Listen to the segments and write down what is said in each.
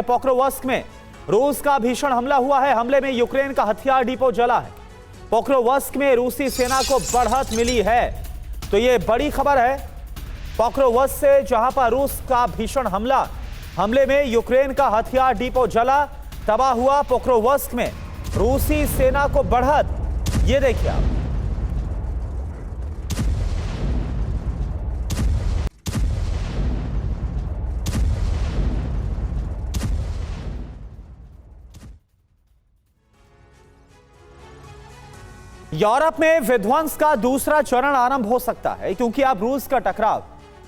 Pokrovsk में रूस का भीषण हमला हुआ है। हमले में यूक्रेन का हथियार डिपो जला है। पोक्रोवस्क में रूसी सेना को बढ़त मिली है। तो यह बड़ी खबर है। पोक्रोवस्क से जहां पर रूस का भीषण हमले में यूक्रेन का हथियार डिपो जला, तबाह हुआ। पोक्रोवस्क में रूसी सेना को बढ़त, ये देखिए आप। यूरोप में विध्वंस का दूसरा चरण आरंभ हो सकता है, क्योंकि अब रूस का टकराव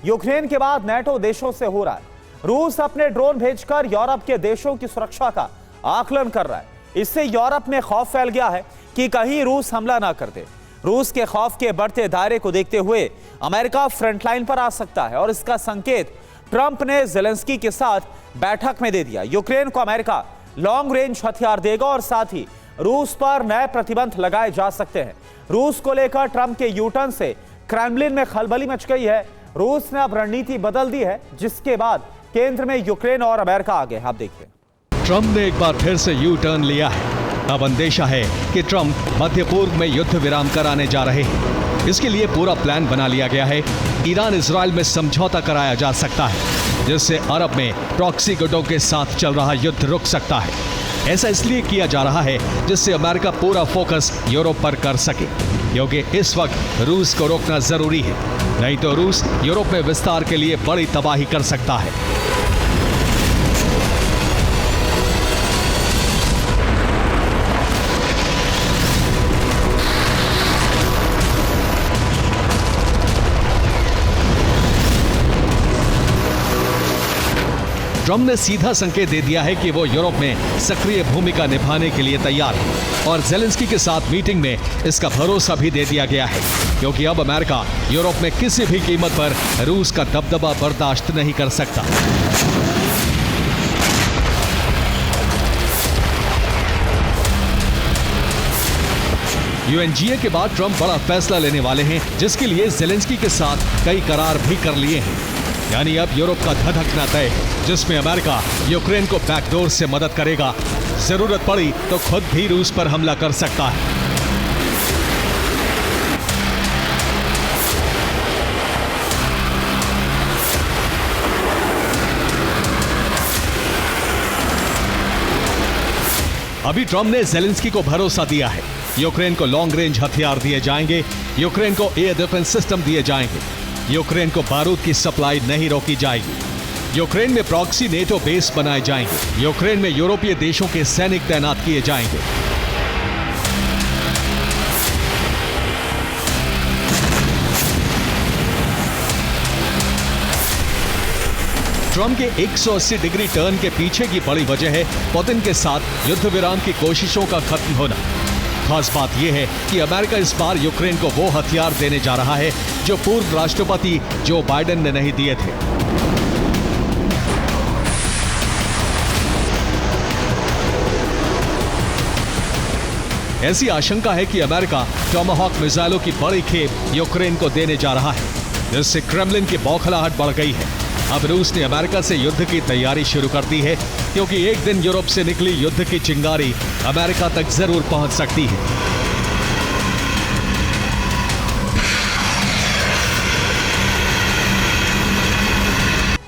यूक्रेन के बाद नेटो देशों से हो रहा है। रूस अपने ड्रोन भेजकर यूरोप के देशों की सुरक्षा का आकलन कर रहा है। इससे यूरोप में खौफ फैल गया है कि कहीं रूस हमला ना कर दे। रूस के खौफ के बढ़ते दायरे को देखते हुए अमेरिका फ्रंटलाइन पर आ सकता है, और इसका संकेत ट्रंप ने ज़ेलेंस्की के साथ बैठक में दे दिया। यूक्रेन को अमेरिका लॉन्ग रेंज हथियार देगा और साथ ही रूस पर नए प्रतिबंध लगाए जा सकते हैं। रूस को लेकर ट्रंप के यूटर्न से क्रेमलिन में खलबली मच गई है। रूस ने अब रणनीति बदल दी है, जिसके बाद केंद्र में यूक्रेन और अमेरिका आ गए। आप देखिए, ट्रंप ने एक बार फिर से यू टर्न लिया है। अब अंदेशा है कि ट्रंप मध्य पूर्व में युद्ध विराम कराने जा रहे हैं। इसके लिए पूरा प्लान बना लिया गया है। ईरान इजराइल में समझौता कराया जा सकता है, जिससे अरब में प्रॉक्सी गुटों के साथ चल रहा युद्ध रुक सकता है। ऐसा इसलिए किया जा रहा है जिससे अमेरिका पूरा फोकस यूरोप पर कर सके, क्योंकि इस वक्त रूस को रोकना जरूरी है। नहीं तो रूस यूरोप में विस्तार के लिए बड़ी तबाही कर सकता है। ट्रंप ने सीधा संकेत दे दिया है कि वो यूरोप में सक्रिय भूमिका निभाने के लिए तैयार है, और ज़ेलेंस्की के साथ मीटिंग में इसका भरोसा भी दे दिया गया है, क्योंकि अब अमेरिका यूरोप में किसी भी कीमत पर रूस का दबदबा बर्दाश्त नहीं कर सकता। यूएनजीए के बाद ट्रंप बड़ा फैसला लेने वाले हैं, जिसके लिए ज़ेलेंस्की के साथ कई करार भी कर लिए हैं। यानी अब यूरोप का धधकना तय है, जिसमें अमेरिका यूक्रेन को बैकडोर से मदद करेगा। जरूरत पड़ी तो खुद भी रूस पर हमला कर सकता है। अभी ट्रंप ने ज़ेलेंस्की को भरोसा दिया है। यूक्रेन को लॉन्ग रेंज हथियार दिए जाएंगे, यूक्रेन को एयर डिफेंस सिस्टम दिए जाएंगे, यूक्रेन को बारूद की सप्लाई नहीं रोकी जाएगी, यूक्रेन में प्रॉक्सी नेटो बेस बनाए जाएंगे, यूक्रेन में यूरोपीय देशों के सैनिक तैनात किए जाएंगे। ट्रंप के 180 डिग्री टर्न के पीछे की बड़ी वजह है पुतिन के साथ युद्ध विराम की कोशिशों का खत्म होना। खास बात यह है कि अमेरिका इस बार यूक्रेन को वो हथियार देने जा रहा है जो पूर्व राष्ट्रपति जो बाइडेन ने नहीं दिए थे। ऐसी आशंका है कि अमेरिका टॉमाहॉक मिसाइलों की बड़ी खेप यूक्रेन को देने जा रहा है, जिससे क्रेमलिन की बौखलाहट बढ़ गई है। अब रूस ने अमेरिका से युद्ध की तैयारी शुरू कर दी है, क्योंकि एक दिन यूरोप से निकली युद्ध की चिंगारी अमेरिका तक जरूर पहुंच सकती है।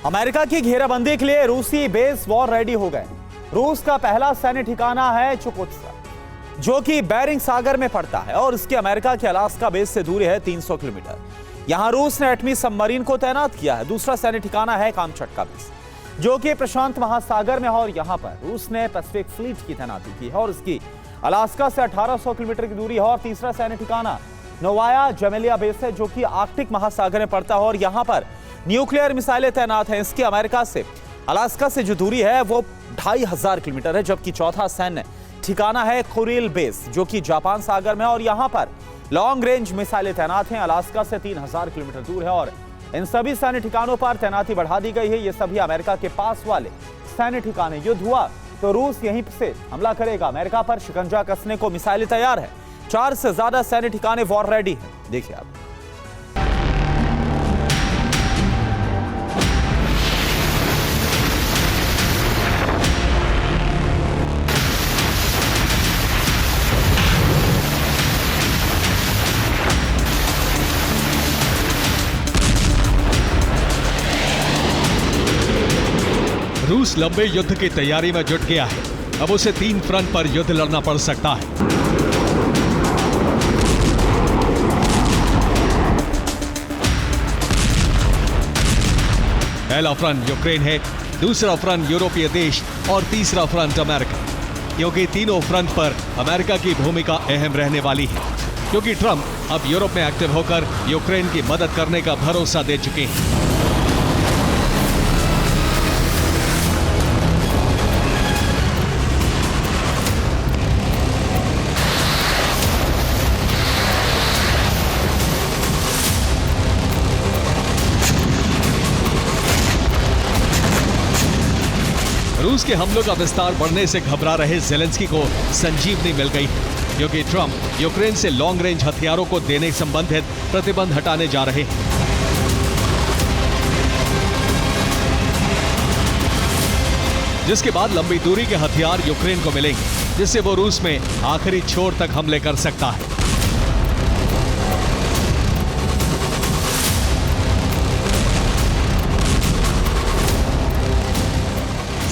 अमेरिका की घेराबंदी के लिए रूसी बेस वॉर रेडी हो गए। रूस का पहला सैन्य ठिकाना है चुकुत्सा, जो कि बेरिंग सागर में पड़ता है, और इसके अमेरिका के अलास्का बेस से दूरी है 300 किलोमीटर। यहां रूस ने एटमी सबमरीन को तैनात किया है। दूसरा सैन्य ठिकाना है कामचटका बेस, जो कि प्रशांत महासागर में है, और यहां पर रूस ने पैसिफिक फ्लीट की तैनाती की है, और इसकी अलास्का से 1800 किलोमीटर की दूरी है। और तीसरा सैन्य ठिकाना नोवाया जेमेलिया बेस है, जो कि आर्कटिक महासागर में पड़ता है, और यहां पर न्यूक्लियर मिसाइलें तैनात हैं। इसकी अमेरिका से अलास्का से जो दूरी है वो 2500 किलोमीटर है। जबकि चौथा सैन्य ठिकाना है कुरिल बेस, जो कि जापान सागर में है, और यहां पर लॉन्ग रेंज मिसाइलें तैनात हैं। अलास्का से 3000 किलोमीटर दूर है, और इन सभी सैन्य ठिकानों पर तैनाती बढ़ा दी गई है। ये सभी अमेरिका के पास वाले सैन्य ठिकाने। युद्ध हुआ तो रूस यहीं से हमला करेगा। अमेरिका पर शिकंजा कसने को मिसाइलें तैयार है। 4 से ज्यादा सैन्य ठिकाने वॉर रेडी हैं। देखिए आप। रूस लंबे युद्ध की तैयारी में जुट गया है। अब उसे 3 फ्रंट पर युद्ध लड़ना पड़ सकता है। पहला फ्रंट यूक्रेन है, दूसरा फ्रंट यूरोपीय देश और तीसरा फ्रंट अमेरिका। क्योंकि तीनों फ्रंट पर अमेरिका की भूमिका अहम रहने वाली है, क्योंकि ट्रंप अब यूरोप में एक्टिव होकर यूक्रेन की मदद करने का भरोसा दे चुके हैं। रूस के हमलों का विस्तार बढ़ने से घबरा रहे ज़ेलेंस्की को संजीवनी मिल गई, क्योंकि ट्रंप यूक्रेन से लॉन्ग रेंज हथियारों को देने संबंधित प्रतिबंध हटाने जा रहे हैं। जिसके बाद लंबी दूरी के हथियार यूक्रेन को मिलेंगे, जिससे वो रूस में आखिरी छोर तक हमले कर सकता है।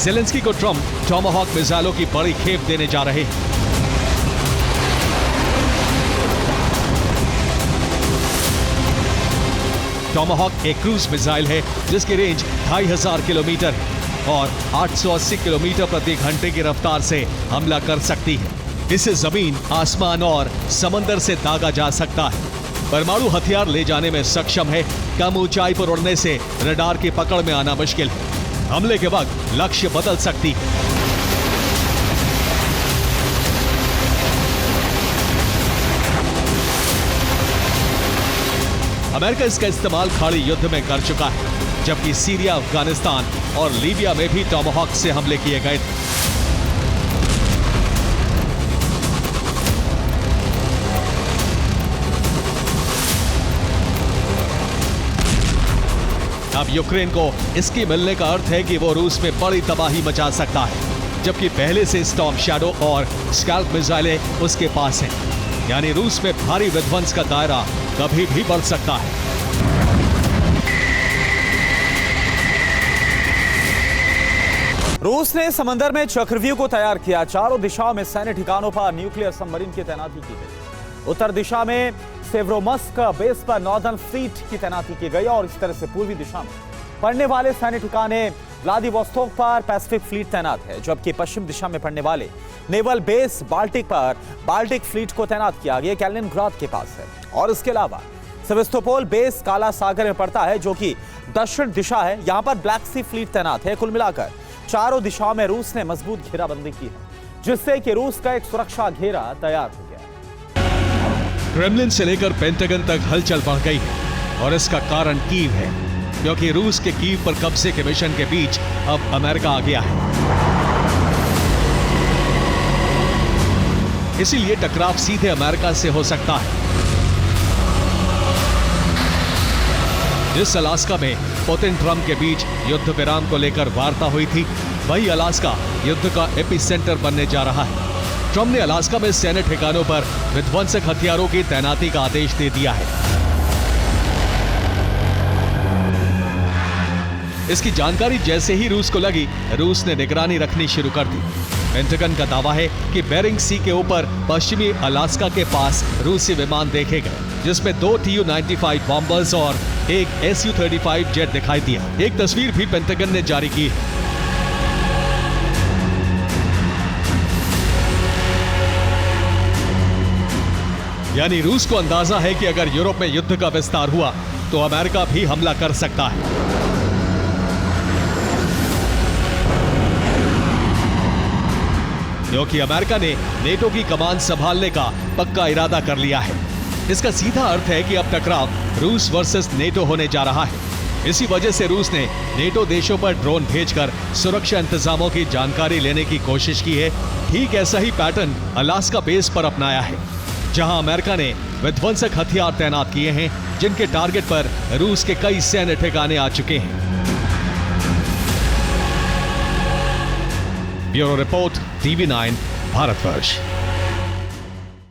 ज़ेलेंस्की को ट्रंप टॉमाहॉक मिसाइलों की बड़ी खेप देने जा रहे हैं। टॉमाहॉक एक क्रूज मिसाइल है जिसकी रेंज 2500 किलोमीटर है और 880 किलोमीटर प्रति घंटे की रफ्तार से हमला कर सकती है। इसे जमीन, आसमान और समंदर से दागा जा सकता है। परमाणु हथियार ले जाने में सक्षम है। कम ऊंचाई पर उड़ने से रडार की पकड़ में आना मुश्किल है। हमले के वक्त लक्ष्य बदल सकती है। अमेरिका इसका इस्तेमाल खाड़ी युद्ध में कर चुका है, जबकि सीरिया, अफगानिस्तान और लीबिया में भी टॉमाहॉक से हमले किए गए थे। अब यूक्रेन को इसकी मिलने का अर्थ है कि वो रूस में बड़ी तबाही मचा सकता है, जबकि पहले से स्टॉर्म शैडो और स्कैल्प मिसाइलें उसके पास हैं। यानी रूस में भारी विध्वंस का दायरा कभी भी बढ़ सकता है। रूस ने समंदर में चक्रव्यूह को तैयार किया। चारों दिशाओं में सैन्य ठिकानों पर न्यूक्लियर सबमरीन की तैनाती की गई। उत्तर दिशा में सेवरोमस्क बेस पर नॉर्दर्न फ्लीट की तैनाती की गई और इस तरह से पूर्वी दिशा में पड़ने वाले सैन्य ठिकाने व्लादिवोस्तोक पर पैसिफिक फ्लीट तैनात है, जबकि पश्चिम दिशा में पड़ने वाले नेवल बेस बाल्टिक पर बाल्टिक फ्लीट को तैनात किया गया, कैलिनिनग्राड के पास है। और इसके अलावा सेवास्तोपोल बेस काला सागर में पड़ता है, जो कि दक्षिण दिशा है। यहां पर ब्लैक सी फ्लीट तैनात है। कुल मिलाकर चारों दिशाओं में रूस ने मजबूत घेराबंदी की है, जिससे कि रूस का एक सुरक्षा घेरा तैयार हो गया। क्रेमलिन से लेकर पेंटागन तक हलचल बढ़ गई है और इसका कारण कीव है, क्योंकि रूस के कीव पर कब्जे के मिशन के बीच अब अमेरिका आ गया है। इसीलिए टकराव सीधे अमेरिका से हो सकता है। जिस अलास्का में पुतिन ट्रंप के बीच युद्ध विराम को लेकर वार्ता हुई थी, वही अलास्का युद्ध का एपिसेंटर बनने जा रहा है। ट्रंप ने अलास्का में सैन्य ठिकानों पर विध्वंसक हथियारों की तैनाती का आदेश दे दिया है। इसकी जानकारी जैसे ही रूस को लगी, रूस ने निगरानी रखनी शुरू कर दी। पेंटागन का दावा है कि बेरिंग सी के ऊपर पश्चिमी अलास्का के पास रूसी विमान देखे गए, जिसमें 2 Tu-95 बॉम्बर्स और एक Su-35 जेट दिखाई दिया। एक तस्वीर भी पेंटागन ने जारी की है। यानी रूस को अंदाजा है कि अगर यूरोप में युद्ध का विस्तार हुआ तो अमेरिका भी हमला कर सकता है। क्योंकि अमेरिका ने नेटो की कमान संभालने का पक्का इरादा कर लिया है। इसका सीधा अर्थ है कि अब टकराव रूस वर्सेस नेटो होने जा रहा है। इसी वजह से रूस ने नेटो देशों पर ड्रोन भेजकर सुरक्षा इंतजामों की जानकारी लेने की कोशिश की है। ठीक ऐसा ही पैटर्न अलास्का बेस पर अपनाया है, जहां अमेरिका ने विध्वंसक हथियार तैनात किए हैं, जिनके टारगेट पर रूस के कई सैन्य ठिकाने आ चुके हैं। Bureau report, TV9, Bharatvarsh.